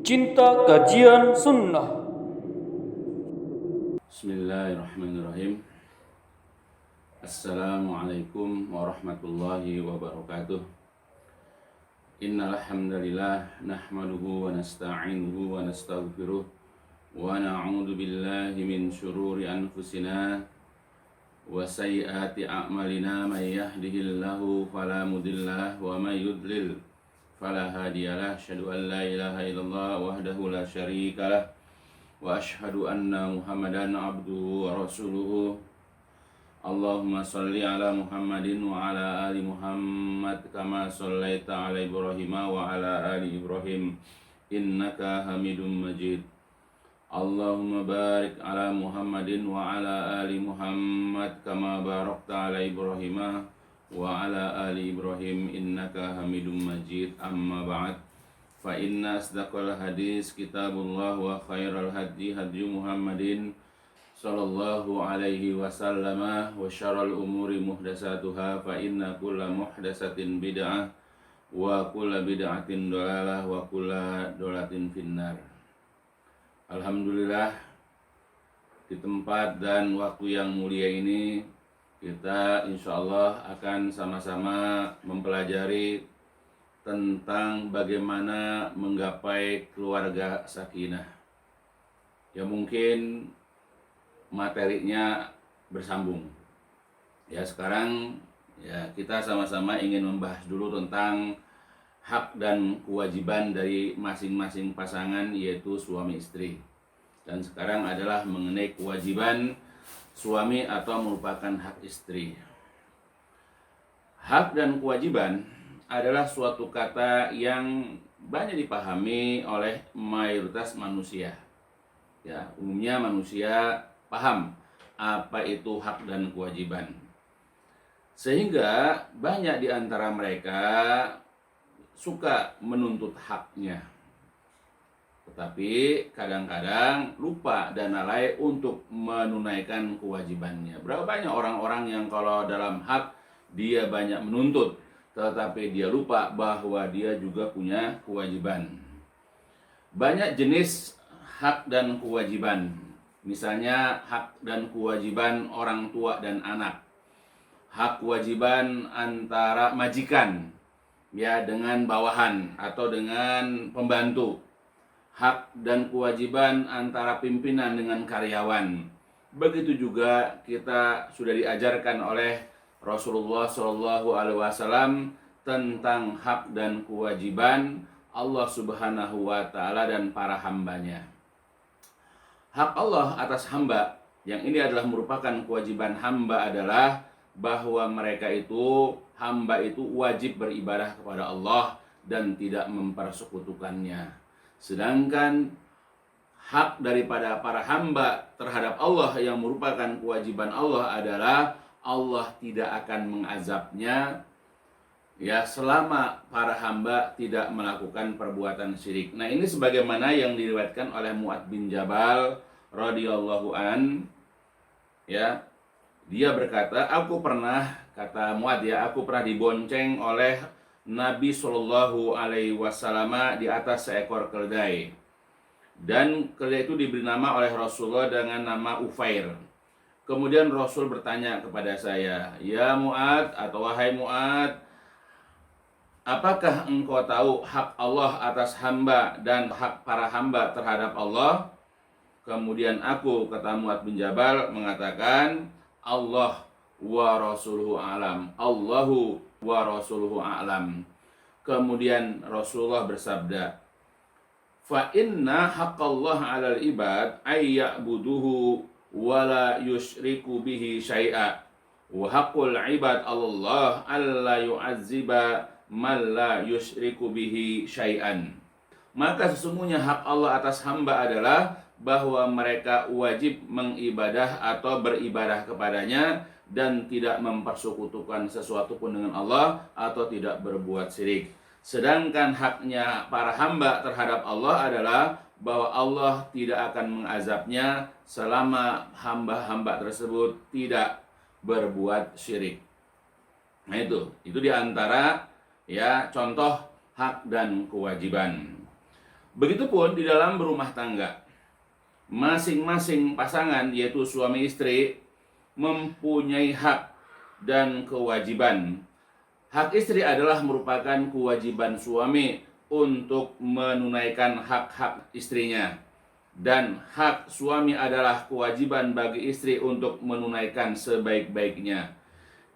Cinta Kajian Sunnah. Bismillahirrahmanirrahim. Assalamualaikum warahmatullahi wabarakatuh. Innal hamdalillah nahmaduhu wa nasta'inuhu wa nastaghfiruh wa na'udzu billahi min syururi anfusina wa sayyiati a'malina may yahdihillahu fala mudhillalah wa may yudlil fala hadiyalah. Asyhadu an la ilaha illallah wahdahu la syarikalah wa asyhadu anna Muhammadan abduhu wa rasuluhu. Allahumma salli ala Muhammadin wa ala ali Muhammad kama sallaita ala Ibrahim wa ala ali Ibrahim innaka Hamidum Majid. Allahumma barik ala Muhammadin wa ala ali Muhammad kama barakta ala Ibrahim wa ala ali Ibrahim innaka Hamidum Majid. Amma ba'd. Fa inna asdaqal hadis kitabullah wa khairal hadi hadi Muhammadin sallallahu alaihi wasallam wa syarrul umuri muhdatsatuha fa inna kulla muhdatsatin bid'ah wa kulla bid'atin dhalalah wa kulla dhalalatin finnar. Alhamdulillah, di tempat dan waktu yang mulia ini kita insyaallah akan sama-sama mempelajari tentang bagaimana menggapai keluarga sakinah. Ya mungkin materinya bersambung. Ya sekarang ya kita sama-sama ingin membahas dulu tentang hak dan kewajiban dari masing-masing pasangan, yaitu suami istri. Dan sekarang adalah mengenai kewajiban suami atau merupakan hak istri. Hak dan kewajiban adalah suatu kata yang banyak dipahami oleh mayoritas manusia. Ya, umumnya manusia paham apa itu hak dan kewajiban. Sehingga banyak di antara mereka suka menuntut haknya. Tetapi kadang-kadang lupa dan lalai untuk menunaikan kewajibannya. Berapa banyak orang-orang yang kalau dalam hak dia banyak menuntut, tetapi dia lupa bahwa dia juga punya kewajiban. Banyak jenis hak dan kewajiban. Misalnya hak dan kewajiban orang tua dan anak. Hak kewajiban antara majikan ya dengan bawahan atau dengan pembantu. Hak dan kewajiban antara pimpinan dengan karyawan. Begitu juga kita sudah diajarkan oleh Rasulullah Shallallahu Alaihi Wasallam tentang hak dan kewajiban Allah Subhanahu Wa Taala dan para hambanya. Hak Allah atas hamba, yang ini adalah merupakan kewajiban hamba, adalah bahwa mereka itu, hamba itu wajib beribadah kepada Allah dan tidak mempersekutukannya. Sedangkan hak daripada para hamba terhadap Allah yang merupakan kewajiban Allah adalah Allah tidak akan mengazabnya ya selama para hamba tidak melakukan perbuatan syirik. Nah, ini sebagaimana yang diriwayatkan oleh Mu'adz bin Jabal radhiyallahu an, ya. Dia berkata, kata Mu'adz ya, aku pernah dibonceng oleh Nabi Shallallahu alaihi wasallam di atas seekor keledai. Dan keledai itu diberi nama oleh Rasulullah dengan nama Ufair. Kemudian Rasul bertanya kepada saya, "Ya Mu'adz," atau "Wahai Mu'adz, apakah engkau tahu hak Allah atas hamba dan hak para hamba terhadap Allah?" Kemudian aku, kata Mu'adz bin Jabal, mengatakan, "Allah wa rasuluhu a'lam." Allahu wa rasuluhu a'lam. Kemudian Rasulullah bersabda, "Fa inna haqqallah 'alal ibad ay ya'buduhu wala yusyriku bihi syai'a wa haqqul ibad Allah alla yu'azziba man la yusyriku bihi syai'an." Maka sesungguhnya hak Allah atas hamba adalah bahwa mereka wajib mengibadah atau beribadah kepadanya dan tidak mempersekutukan sesuatu pun dengan Allah atau tidak berbuat syirik. Sedangkan haknya para hamba terhadap Allah adalah bahwa Allah tidak akan mengazabnya selama hamba-hamba tersebut tidak berbuat syirik. Nah itu diantara ya contoh hak dan kewajiban. Begitupun di dalam berumah tangga. Masing-masing pasangan, yaitu suami istri, mempunyai hak dan kewajiban. Hak istri adalah merupakan kewajiban suami untuk menunaikan hak-hak istrinya. Dan hak suami adalah kewajiban bagi istri untuk menunaikan sebaik-baiknya.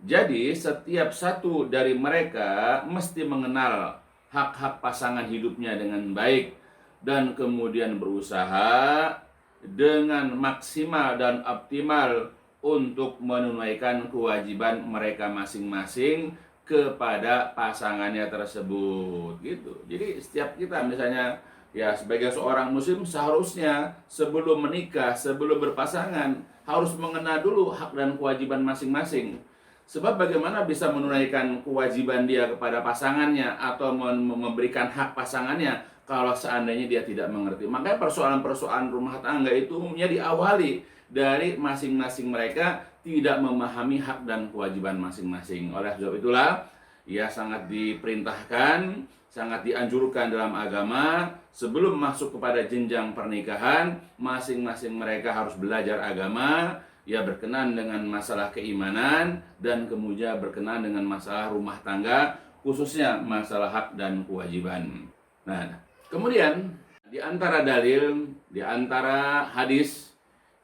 Jadi setiap satu dari mereka mesti mengenal hak-hak pasangan hidupnya dengan baik dan kemudian berusaha dengan maksimal dan optimal untuk menunaikan kewajiban mereka masing-masing kepada pasangannya tersebut gitu. Jadi setiap kita misalnya ya sebagai seorang muslim seharusnya sebelum menikah, sebelum berpasangan harus mengenal dulu hak dan kewajiban masing-masing. Sebab bagaimana bisa menunaikan kewajiban dia kepada pasangannya atau memberikan hak pasangannya kalau seandainya dia tidak mengerti. Makanya persoalan-persoalan rumah tangga itu umumnya diawali dari masing-masing mereka tidak memahami hak dan kewajiban masing-masing. Oleh sebab itulah, ya sangat diperintahkan, sangat dianjurkan dalam agama, sebelum masuk kepada jenjang pernikahan, masing-masing mereka harus belajar agama, ya berkenan dengan masalah keimanan, dan kemudian berkenan dengan masalah rumah tangga, khususnya masalah hak dan kewajiban. Nah, kemudian di antara dalil, di antara hadis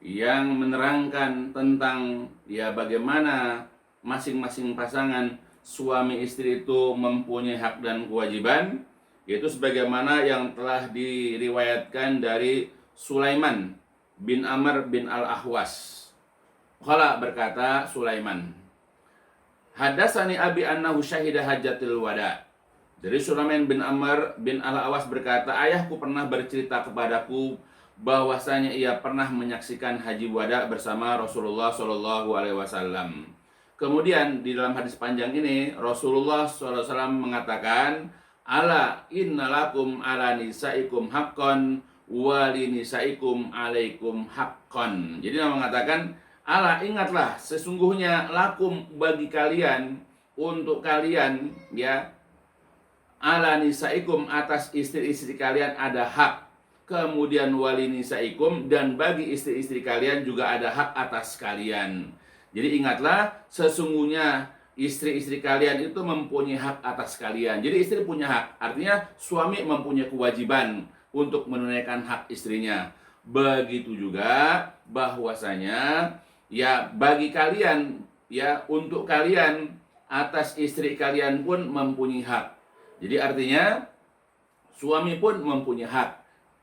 yang menerangkan tentang ya bagaimana masing-masing pasangan suami istri itu mempunyai hak dan kewajiban, yaitu sebagaimana yang telah diriwayatkan dari Sulaiman bin Amr bin Al-Ahwas. Qala berkata Sulaiman, Hadatsani abi annahu syahida hajatil wada. Dari Sulaiman bin Amr bin Al-Ahwas berkata, ayahku pernah bercerita kepadaku bahwasanya ia pernah menyaksikan haji wada bersama Rasulullah Shallallahu Alaihi Wasallam. Kemudian di dalam hadis panjang ini Rasulullah SAW mengatakan, ala innalakum ala nisaikum haqqan wali nisaikum alaikum haqqan. Jadi dia mengatakan, ala ingatlah sesungguhnya lakum bagi kalian, untuk kalian ya, ala nisaikum atas istri-istri kalian ada hak. Kemudian wali nisaikum, dan bagi istri-istri kalian juga ada hak atas kalian. Jadi ingatlah sesungguhnya istri-istri kalian itu mempunyai hak atas kalian. Jadi istri punya hak, artinya suami mempunyai kewajiban untuk menunaikan hak istrinya. Begitu juga bahwasanya ya bagi kalian, ya untuk kalian atas istri kalian pun mempunyai hak. Jadi artinya suami pun mempunyai hak,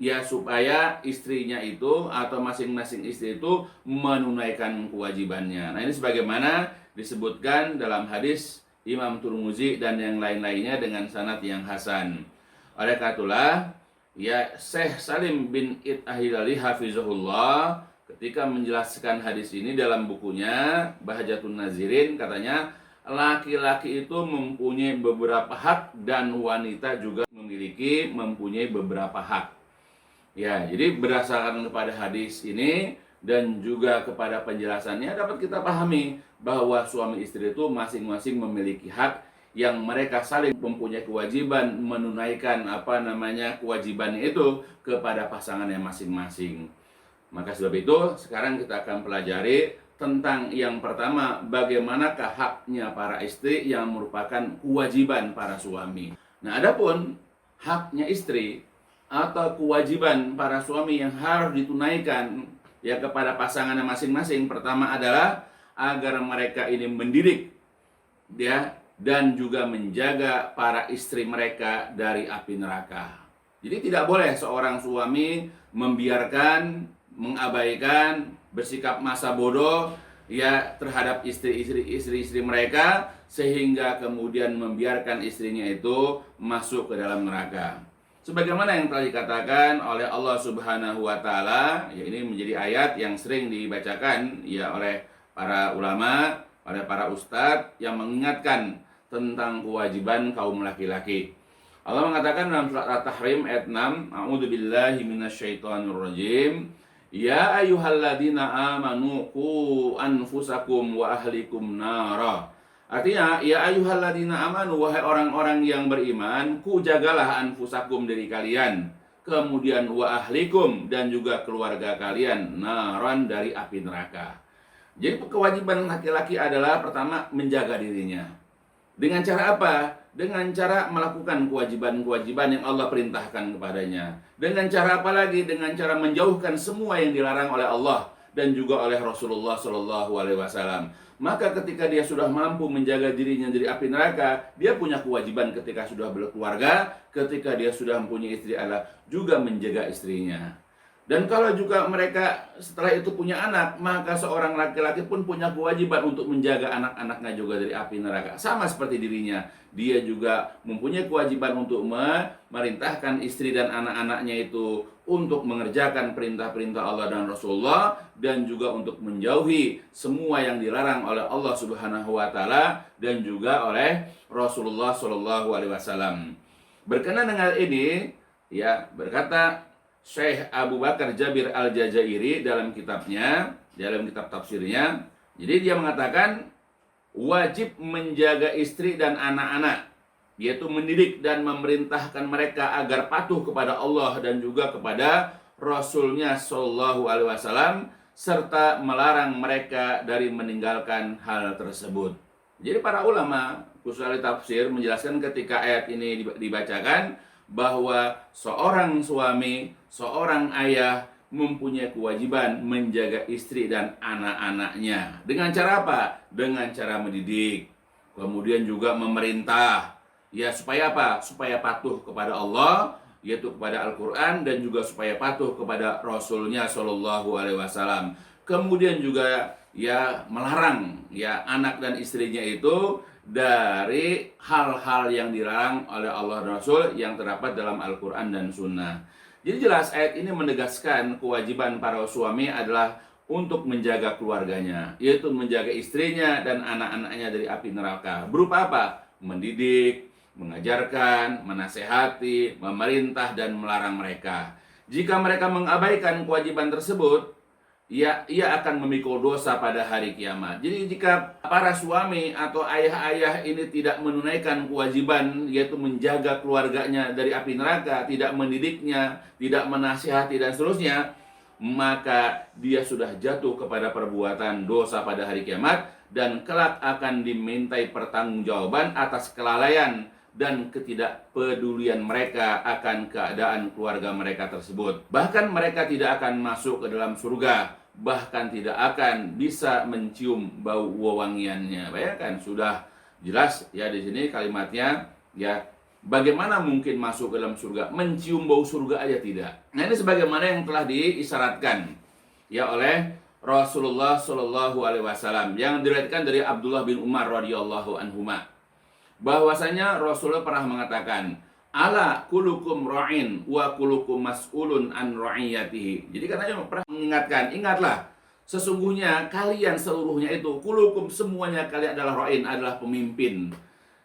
ya supaya istrinya itu atau masing-masing istri itu menunaikan kewajibannya. Nah ini sebagaimana disebutkan dalam hadis Imam Tirmidzi dan yang lain-lainnya dengan sanad yang hasan. Oleh karena itulah, ya Syekh Salim bin Id Ahilali hafizahullah ketika menjelaskan hadis ini dalam bukunya Bahjatun Nazirin, katanya laki-laki itu mempunyai beberapa hak dan wanita juga mempunyai beberapa hak. Ya, jadi berdasarkan kepada hadis ini dan juga kepada penjelasannya dapat kita pahami bahwa suami istri itu masing-masing memiliki hak yang mereka saling mempunyai kewajiban menunaikan kewajibannya itu kepada pasangannya masing-masing. Maka sebab itu sekarang kita akan pelajari tentang yang pertama, bagaimanakah haknya para istri yang merupakan kewajiban para suami. Nah, adapun haknya istri atau kewajiban para suami yang harus ditunaikan ya kepada pasangannya masing-masing, pertama adalah agar mereka ini mendidik ya dan juga menjaga para istri mereka dari api neraka. Jadi tidak boleh seorang suami membiarkan, mengabaikan, bersikap masa bodoh ya terhadap istri-istri mereka sehingga kemudian membiarkan istrinya itu masuk ke dalam neraka. Sebagaimana yang telah dikatakan oleh Allah Subhanahu wa taala, ya ini menjadi ayat yang sering dibacakan ya oleh para ulama, oleh para ustadz yang mengingatkan tentang kewajiban kaum laki-laki. Allah mengatakan dalam surat At-Tahrim ayat 6, A'udzubillahi minasyaitonirrajim. Ya ayyuhalladzina amanu qu anfusakum wa ahlikum nara. Artinya, ya ayyuhalladzina amanu, wahai orang-orang yang beriman, ku jagalah anfusakum dari kalian, kemudian wa ahlikum, dan juga keluarga kalian, naran, dari api neraka. Jadi kewajiban laki-laki adalah pertama menjaga dirinya. Dengan cara apa? Dengan cara melakukan kewajiban-kewajiban yang Allah perintahkan kepadanya. Dengan cara apa lagi? Dengan cara menjauhkan semua yang dilarang oleh Allah dan juga oleh Rasulullah Shallallahu Alaihi Wasallam. Maka ketika dia sudah mampu menjaga dirinya dari api neraka, dia punya kewajiban ketika sudah berkeluarga, ketika dia sudah mempunyai istri adalah juga menjaga istrinya. Dan kalau juga mereka setelah itu punya anak, maka seorang laki-laki pun punya kewajiban untuk menjaga anak-anaknya juga dari api neraka. Sama seperti dirinya, dia juga mempunyai kewajiban untuk memerintahkan istri dan anak-anaknya itu untuk mengerjakan perintah-perintah Allah dan Rasulullah, dan juga untuk menjauhi semua yang dilarang oleh Allah Subhanahu wa taala dan juga oleh Rasulullah Shallallahu alaihi wasallam. Berkenan dengan ini, ya, berkata Syekh Abu Bakar Jabir Al-Jazairi dalam kitabnya, dalam kitab tafsirnya, jadi dia mengatakan wajib menjaga istri dan anak-anak, yaitu mendidik dan memerintahkan mereka agar patuh kepada Allah dan juga kepada Rasulnya Shallallahu Alaihi Wasallam, serta melarang mereka dari meninggalkan hal tersebut. Jadi para ulama khusus ahli tafsir menjelaskan ketika ayat ini dibacakan bahwa seorang suami, seorang ayah mempunyai kewajiban menjaga istri dan anak-anaknya. Dengan cara apa? Dengan cara mendidik, kemudian juga memerintah. Ya, supaya apa? Supaya patuh kepada Allah, yaitu kepada Al-Quran, dan juga supaya patuh kepada Rasulnya Shallallahu Alaihi Wasallam. Kemudian juga ya melarang ya anak dan istrinya itu dari hal-hal yang dilarang oleh Allah dan Rasul yang terdapat dalam Al-Quran dan Sunnah. Jadi jelas ayat ini menegaskan kewajiban para suami adalah untuk menjaga keluarganya, yaitu menjaga istrinya dan anak-anaknya dari api neraka. Berupa apa? Mendidik, mengajarkan, menasehati, memerintah, dan melarang mereka. Jika mereka mengabaikan kewajiban tersebut, ia akan memikul dosa pada hari kiamat. Jadi jika para suami atau ayah-ayah ini tidak menunaikan kewajiban, yaitu menjaga keluarganya dari api neraka, tidak mendidiknya, tidak menasihati dan seterusnya, maka dia sudah jatuh kepada perbuatan dosa pada hari kiamat, dan kelak akan dimintai pertanggungjawaban atas kelalaian dan ketidakpedulian mereka akan keadaan keluarga mereka tersebut. Bahkan mereka tidak akan masuk ke dalam surga, bahkan tidak akan bisa mencium bau wewangiannya. Bayangkan, sudah jelas ya di sini kalimatnya, ya, bagaimana mungkin masuk ke dalam surga, mencium bau surga aja tidak. Nah, ini sebagaimana yang telah diisyaratkan ya oleh Rasulullah Shallallahu Alaihi Wasallam yang diriwayatkan dari Abdullah bin Umar radhiyallahu anhuma, bahwasanya Rasulullah pernah mengatakan, ala kulukum ra'in wa kulukum mas'ulun an ra'iyatihi. Jadi katanya pernah mengingatkan, ingatlah, sesungguhnya kalian seluruhnya itu, kulukum, semuanya kalian adalah ra'in, adalah pemimpin,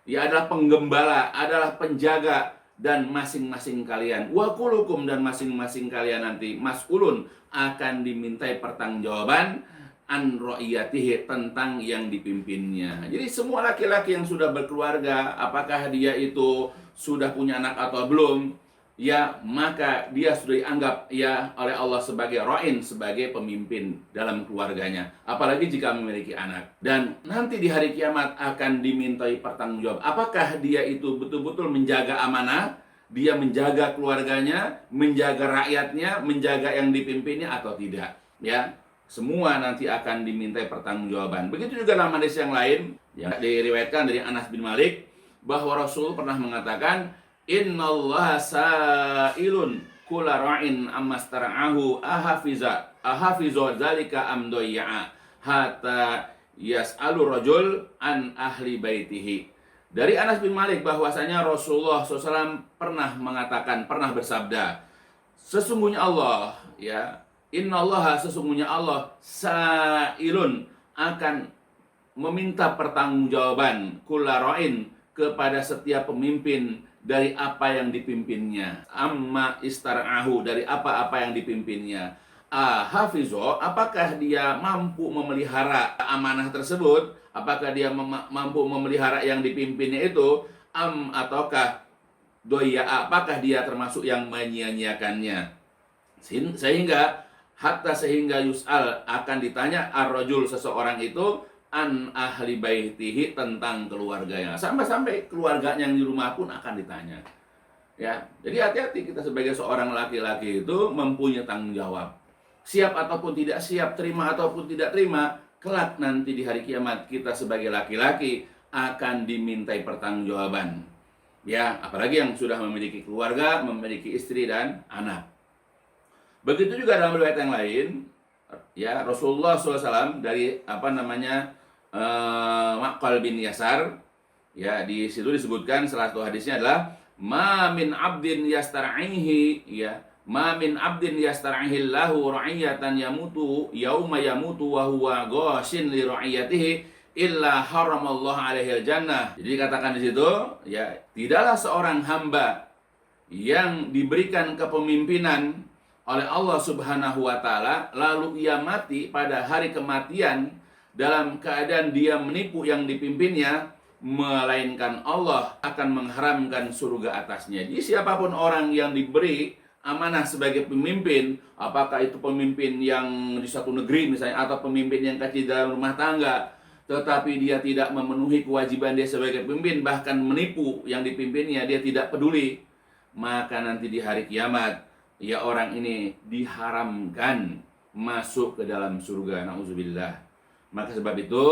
ya, adalah penggembala, adalah penjaga, dan masing-masing kalian, wa kulukum, dan masing-masing kalian nanti mas'ulun, akan dimintai pertanggungjawaban an ra'iyatihi, tentang yang dipimpinnya. Jadi semua laki-laki yang sudah berkeluarga, apakah dia itu sudah punya anak atau belum, ya, maka dia sudah dianggap ya oleh Allah sebagai ra'in, sebagai pemimpin dalam keluarganya, apalagi jika memiliki anak. Dan nanti di hari kiamat akan dimintai pertanggungjawab, apakah dia itu betul-betul menjaga amanah, dia menjaga keluarganya, menjaga rakyatnya, menjaga yang dipimpinnya atau tidak, ya. Semua nanti akan dimintai pertanggungjawaban. Begitu juga dalam hadis yang lain yang diriwayatkan dari Anas bin Malik, bahwa Rasul pernah mengatakan, innallaha sa'ilun kula ra'in ammastara'ahu ahafiza dzalika am doyya'a hatta yas'alu rajul an ahli baitihi. Dari Anas bin Malik bahwasanya Rasulullah SAW pernah mengatakan, pernah bersabda, sesungguhnya Allah, ya, innallaha, sesungguhnya Allah, sa'ilun, akan meminta pertanggungjawaban, kula ra'in, kepada setiap pemimpin dari apa yang dipimpinnya, amma istara'ahu, dari apa-apa yang dipimpinnya, hafizo, apakah dia mampu memelihara amanah tersebut, apakah dia mampu memelihara yang dipimpinnya itu, ataukah apakah dia termasuk yang menyia-nyiakannya? Sehingga yus'al, akan ditanya ar-rajul, seseorang itu, an ahli baitihi, tentang keluarganya. Sampai keluarganya yang di rumah pun akan ditanya. Ya, jadi hati-hati kita sebagai seorang laki-laki itu mempunyai tanggung jawab. Siap ataupun tidak siap, terima ataupun tidak terima, kelak nanti di hari kiamat kita sebagai laki-laki akan dimintai pertanggungjawaban. Ya, apalagi yang sudah memiliki keluarga, memiliki istri dan anak. Begitu juga dalam riwayat yang lain, ya, Rasulullah SAW dari Maqal bin Yasar, ya, di situ disebutkan salah satu hadisnya adalah ma min abdin yastar'ihi, ya, ma min abdin yastar'ihi lahu ra'iyatan yamutu yauma yamutu wa huwa ghashin li ra'iyatihi illa haramallahu alaihi jannah. Jadi katakan di situ, ya, tidaklah seorang hamba yang diberikan kepemimpinan oleh Allah Subhanahu wa taala lalu ia mati pada hari kematian dalam keadaan dia menipu yang dipimpinnya, melainkan Allah akan mengharamkan surga atasnya. Jadi siapapun orang yang diberi amanah sebagai pemimpin, apakah itu pemimpin yang di suatu negeri misalnya, atau pemimpin yang kecil dalam rumah tangga, tetapi dia tidak memenuhi kewajiban dia sebagai pemimpin, bahkan menipu yang dipimpinnya, dia tidak peduli, maka nanti di hari kiamat, ya, orang ini diharamkan masuk ke dalam surga. Na'udzubillah. Maka sebab itu,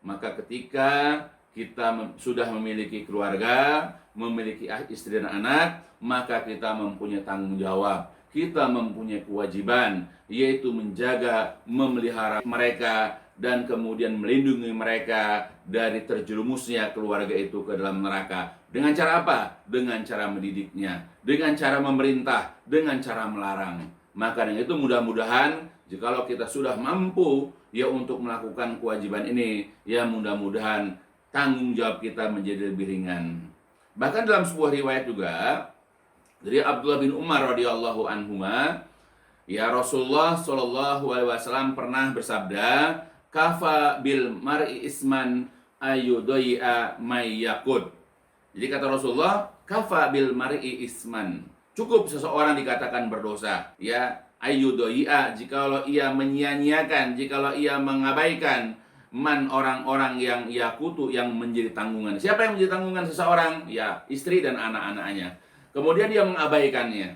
maka ketika kita sudah memiliki keluarga, memiliki istri dan anak, maka kita mempunyai tanggung jawab. Kita mempunyai kewajiban, yaitu menjaga, memelihara mereka, dan kemudian melindungi mereka dari terjerumusnya keluarga itu ke dalam neraka. Dengan cara apa? Dengan cara mendidiknya, dengan cara memerintah, dengan cara melarang. Maka dengan itu mudah-mudahan jikalau kita sudah mampu, ya, untuk melakukan kewajiban ini, ya, mudah-mudahan tanggung jawab kita menjadi lebih ringan. Bahkan dalam sebuah riwayat juga dari Abdullah bin Umar radhiyallahu anhuma, ya, Rasulullah Shallallahu alaihi wasallam pernah bersabda, kafa bil mar'i isman ayyudai'a may yaqud. Jadi kata Rasulullah, kafa bil mar'i isman, cukup seseorang dikatakan berdosa, ya, ayyudai'a, jikalau ia menyia-nyiakan, jikalau ia mengabaikan, man, orang-orang yang yakutu, yang menjadi tanggungan. Siapa yang menjadi tanggungan seseorang? Ya, istri dan anak-anaknya. Kemudian dia mengabaikannya.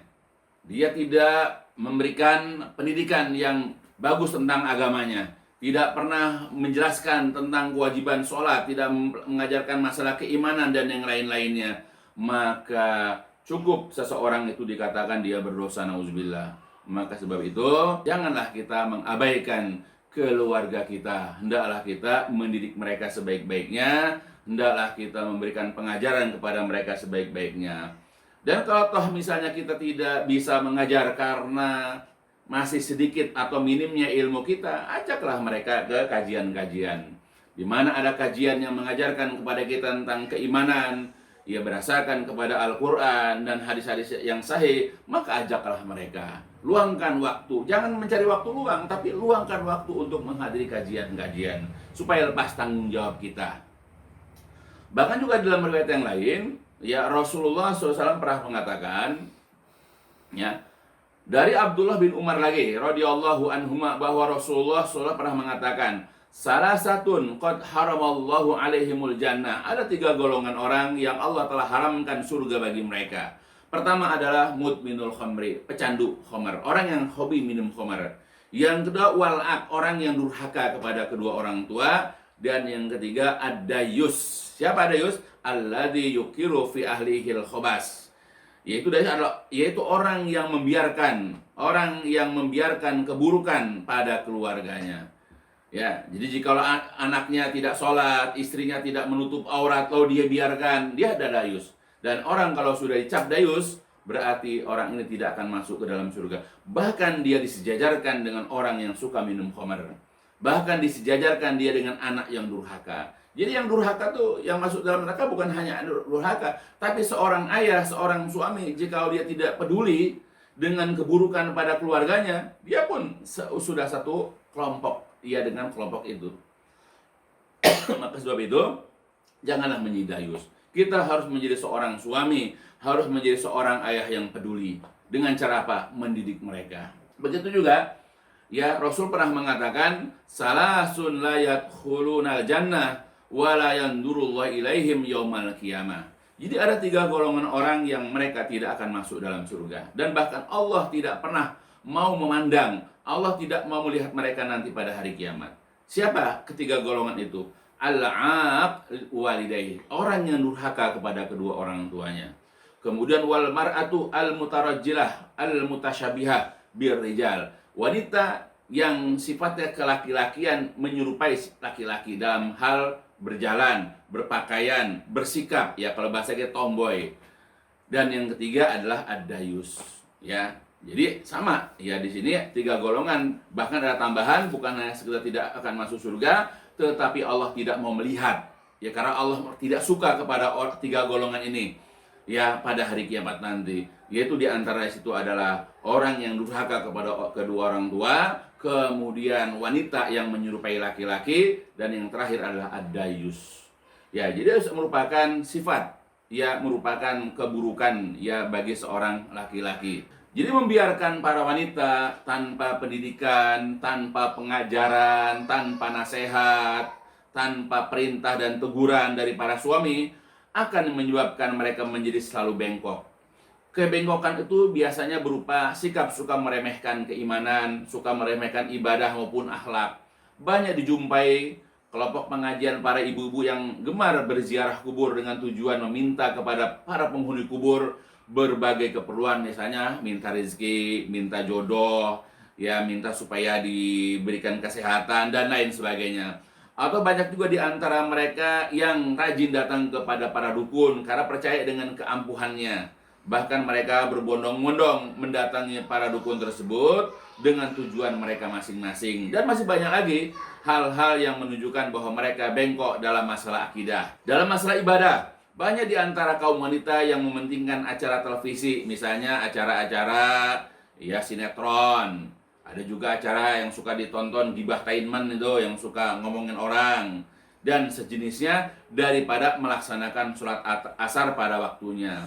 Dia tidak memberikan pendidikan yang bagus tentang agamanya, tidak pernah menjelaskan tentang kewajiban sholat, tidak mengajarkan masalah keimanan dan yang lain-lainnya, maka cukup seseorang itu dikatakan dia berdosa, na'udzubillah. Maka sebab itu, janganlah kita mengabaikan keluarga kita. Hendaklah kita mendidik mereka sebaik-baiknya, hendaklah kita memberikan pengajaran kepada mereka sebaik-baiknya. Dan kalau toh misalnya kita tidak bisa mengajar karena masih sedikit atau minimnya ilmu kita, ajaklah mereka ke kajian-kajian. Di mana ada kajian yang mengajarkan kepada kita tentang keimanan, ia berdasarkan kepada Al-Quran dan hadis-hadis yang sahih, maka ajaklah mereka. Luangkan waktu, jangan mencari waktu luang, tapi luangkan waktu untuk menghadiri kajian-kajian, supaya lepas tanggung jawab kita. Bahkan juga dalam riwayat yang lain, ya, Rasulullah SAW pernah mengatakan, ya, dari Abdullah bin Umar lagi radhiyallahu anhuma, bahwa Rasulullah SAW pernah mengatakan, salah satun qad haramallahu alaihimul jannah, ada 3 golongan orang yang Allah telah haramkan surga bagi mereka. Pertama adalah mudminul khamri, pecandu khamar, orang yang hobi minum khamar. Yang kedua wal'ak, orang yang durhaka kepada kedua orang tua. Dan yang ketiga ad-dayus. Siapa dayus? Alladzi yukiru fi ahlihil khobas. Yaitu orang yang membiarkan keburukan pada keluarganya. Ya, jadi jika anaknya tidak sholat, istrinya tidak menutup aurat, lalu dia biarkan, dia ada dayus. Dan orang kalau sudah dicap dayus, berarti orang ini tidak akan masuk ke dalam surga. Bahkan dia disejajarkan dengan orang yang suka minum khamar. Bahkan disejajarkan dia dengan anak yang durhaka. Jadi yang durhaka tuh, yang masuk dalam neraka bukan hanya durhaka, tapi seorang ayah, seorang suami, jika dia tidak peduli dengan keburukan pada keluarganya, dia pun sudah satu kelompok, ia dengan kelompok itu. Maka sebab itu, janganlah menjadi dayus. Kita harus menjadi seorang suami, harus menjadi seorang ayah yang peduli. Dengan cara apa? Mendidik mereka. Begitu juga, ya, Rasul pernah mengatakan, salasun la yadkhulunal jannah wa la yandurullahu ilaihim yaumal qiyamah. Jadi ada 3 golongan orang yang mereka tidak akan masuk dalam surga. Dan bahkan Allah tidak pernah mau memandang, Allah tidak mau melihat mereka nanti pada hari kiamat. Siapa ketiga golongan itu? Al-'aq walidayhi, orang yang durhaka kepada kedua orang tuanya. Kemudian wal mar'atu al-mutarajjilah al-mutasyabihah birrijal, wanita yang sifatnya kelaki-lakian menyerupai laki-laki dalam hal berjalan, berpakaian, bersikap, ya kalau bahasa kita tomboy. Dan yang ketiga adalah ad-dayus, ya. Jadi sama, ya di sini 3 golongan, bahkan ada tambahan, bukan hanya sekedar tidak akan masuk surga, tetapi Allah tidak mau melihat, ya karena Allah tidak suka kepada 3 golongan ini, ya pada hari kiamat nanti. Yaitu di antara situ adalah orang yang durhaka kepada kedua orang tua, kemudian wanita yang menyerupai laki-laki, dan yang terakhir adalah ad-dayus. Ya, jadi itu merupakan sifat, ya merupakan keburukan ya bagi seorang laki-laki. Jadi membiarkan para wanita tanpa pendidikan, tanpa pengajaran, tanpa nasihat, tanpa perintah dan teguran dari para suami akan menyebabkan mereka menjadi selalu bengkok. Kebengkokan itu biasanya berupa sikap suka meremehkan keimanan, suka meremehkan ibadah maupun akhlak. Banyak dijumpai kelompok pengajian para ibu-ibu yang gemar berziarah kubur dengan tujuan meminta kepada para penghuni kubur berbagai keperluan, misalnya minta rezeki, minta jodoh, ya minta supaya diberikan kesehatan dan lain sebagainya. Atau banyak juga di antara mereka yang rajin datang kepada para dukun karena percaya dengan keampuhannya. Bahkan mereka berbondong-bondong mendatangi para dukun tersebut dengan tujuan mereka masing-masing. Dan masih banyak lagi hal-hal yang menunjukkan bahwa mereka bengkok dalam masalah akidah. Dalam masalah ibadah, banyak di antara kaum wanita yang mementingkan acara televisi, misalnya acara-acara ya sinetron. Ada juga acara yang suka ditonton gibahtainment itu, yang suka ngomongin orang dan sejenisnya, daripada melaksanakan sholat asar pada waktunya.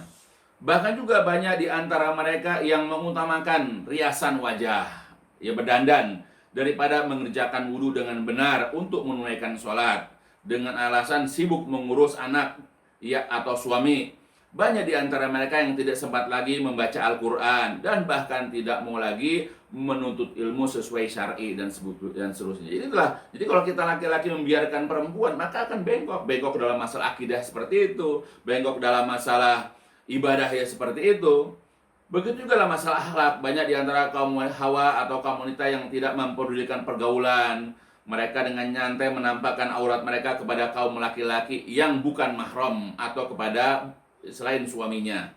Bahkan juga banyak di antara mereka yang mengutamakan riasan wajah, ya berdandan, daripada mengerjakan wudhu dengan benar untuk menunaikan sholat, dengan alasan sibuk mengurus anak ya atau suami. Banyak di antara mereka yang tidak sempat lagi membaca Al-Quran dan bahkan tidak mau lagi menuntut ilmu sesuai syar'i dan seterusnya. Jadi kalau kita laki-laki membiarkan perempuan, maka akan bengkok dalam masalah akidah seperti itu, bengkok dalam masalah ibadah ya seperti itu. Begitu juga dalam masalah akhlak. Banyak di antara kaum hawa atau kaum wanita yang tidak mempedulikan pergaulan. Mereka dengan nyantai menampakkan aurat mereka kepada kaum laki-laki yang bukan mahram atau kepada selain suaminya.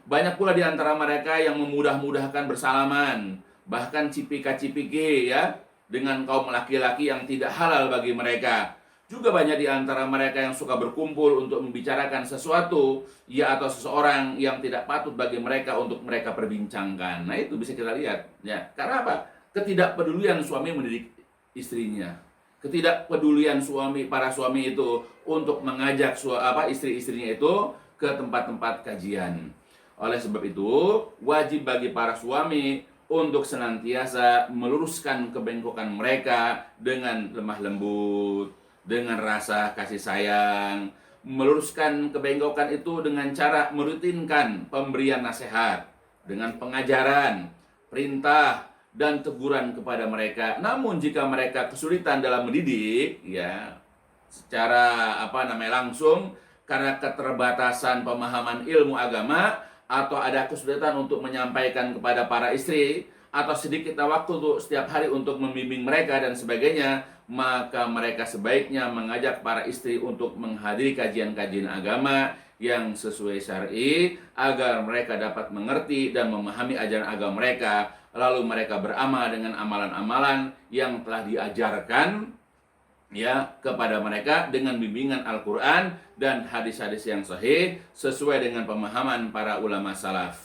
Banyak pula di antara mereka yang memudah-mudahkan bersalaman, bahkan cipika-cipiki ya dengan kaum laki-laki yang tidak halal bagi mereka. Juga banyak di antara mereka yang suka berkumpul untuk membicarakan sesuatu ya atau seseorang yang tidak patut bagi mereka untuk mereka perbincangkan. Nah, itu bisa kita lihat ya. Karena apa? Ketidakpedulian suami mendidik istrinya. Ketidakpedulian para suami itu untuk mengajak istri-istrinya itu ke tempat-tempat kajian. Oleh sebab itu, wajib bagi para suami untuk senantiasa meluruskan kebengkokan mereka dengan lemah lembut, dengan rasa kasih sayang. Meluruskan kebengkokan itu dengan cara merutinkan pemberian nasihat, dengan pengajaran, perintah, dan teguran kepada mereka. Namun jika mereka kesulitan dalam mendidik, ya secara langsung karena keterbatasan pemahaman ilmu agama, atau ada kesulitan untuk menyampaikan kepada para istri, atau sedikit waktu untuk setiap hari untuk membimbing mereka dan sebagainya, maka mereka sebaiknya mengajak para istri untuk menghadiri kajian-kajian agama yang sesuai syar'i agar mereka dapat mengerti dan memahami ajaran agama mereka, lalu mereka beramal dengan amalan-amalan yang telah diajarkan ya kepada mereka dengan bimbingan Al-Quran dan hadis-hadis yang sahih sesuai dengan pemahaman para ulama salaf.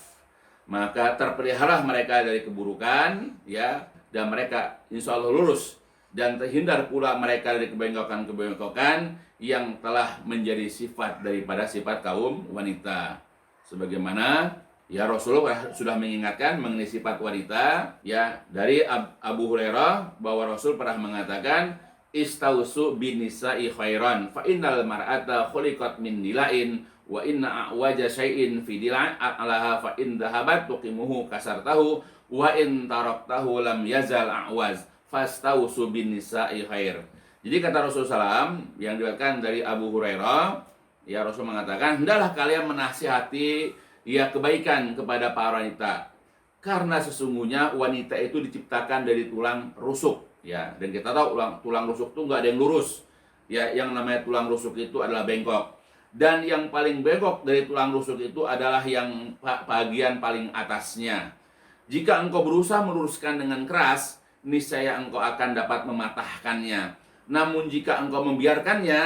Maka terpelihara mereka dari keburukan ya, dan mereka insya Allah lurus dan terhindar pula mereka dari kebengkokan-kebengkokan yang telah menjadi sifat daripada sifat kaum wanita. Sebagaimana ya Rasulullah sudah mengingatkan mengenai sifat wanita, ya, dari Abu Hurairah bahwa Rasul pernah mengatakan istausu bin nisa'i khairan fa innal mar'ata khuliqat min dilain wa inna a'waja syai'in fi dila'in a'laha fa in dhahabat tuqimuhu kasartahu wa in taraktahu lam yazal a'waz fastausu bin nisa'i khair. Jadi kata Rasulullah SAW yang diriwayatkan dari Abu Hurairah, ya, Rasul mengatakan, hendaklah kalian menasihati ya kebaikan kepada para wanita, karena sesungguhnya wanita itu diciptakan dari tulang rusuk, ya, dan kita tahu tulang rusuk itu nggak ada yang lurus, ya, yang namanya tulang rusuk itu adalah bengkok, dan yang paling bengkok dari tulang rusuk itu adalah yang bagian paling atasnya. Jika engkau berusaha meluruskan dengan keras, niscaya engkau akan dapat mematahkannya. Namun jika engkau membiarkannya,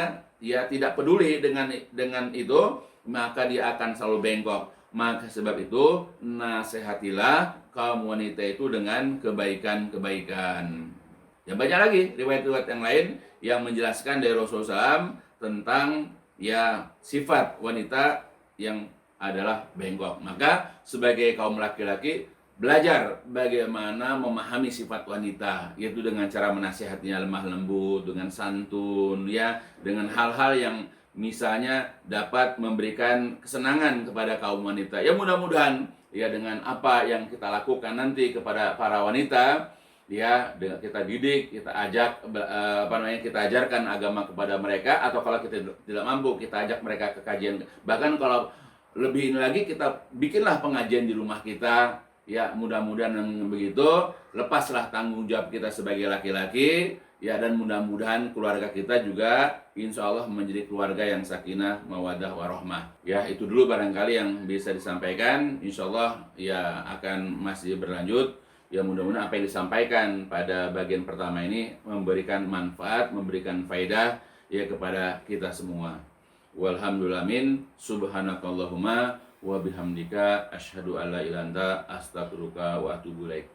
ya, tidak peduli dengan itu, maka dia akan selalu bengkok. Maka sebab itu nasihatilah kaum wanita itu dengan kebaikan-kebaikan. Ya, banyak lagi riwayat-riwayat yang lain yang menjelaskan dari Rasulullah SAW tentang ya sifat wanita yang adalah bengkok. Maka sebagai kaum laki-laki belajar bagaimana memahami sifat wanita, yaitu dengan cara menasihatinya lemah lembut, dengan santun, ya, dengan hal-hal yang misalnya dapat memberikan kesenangan kepada kaum wanita. Ya, mudah-mudahan ya dengan apa yang kita lakukan nanti kepada para wanita, ya, dengan kita didik, kita ajak kita ajarkan agama kepada mereka, atau kalau kita tidak mampu kita ajak mereka ke kajian. Bahkan kalau lebih ini lagi, kita bikinlah pengajian di rumah kita. Ya, mudah-mudahan dengan begitu lepaslah tanggung jawab kita sebagai laki-laki, ya, dan mudah-mudahan keluarga kita juga insya Allah menjadi keluarga yang sakinah, mawadah, warahmah. Ya, itu dulu barangkali yang bisa disampaikan. Insya Allah ya akan masih berlanjut. Ya, mudah-mudahan apa yang disampaikan pada bagian pertama ini memberikan manfaat, memberikan faedah ya kepada kita semua. Walhamdulillah min subhanakallahumma wa bihamdika asyhadu alla ilaha illa anta astaghfiruka wa atubu ilaik.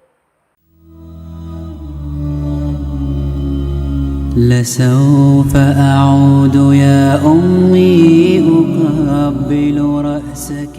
لسوف أعود يا أمي أقبل رأسك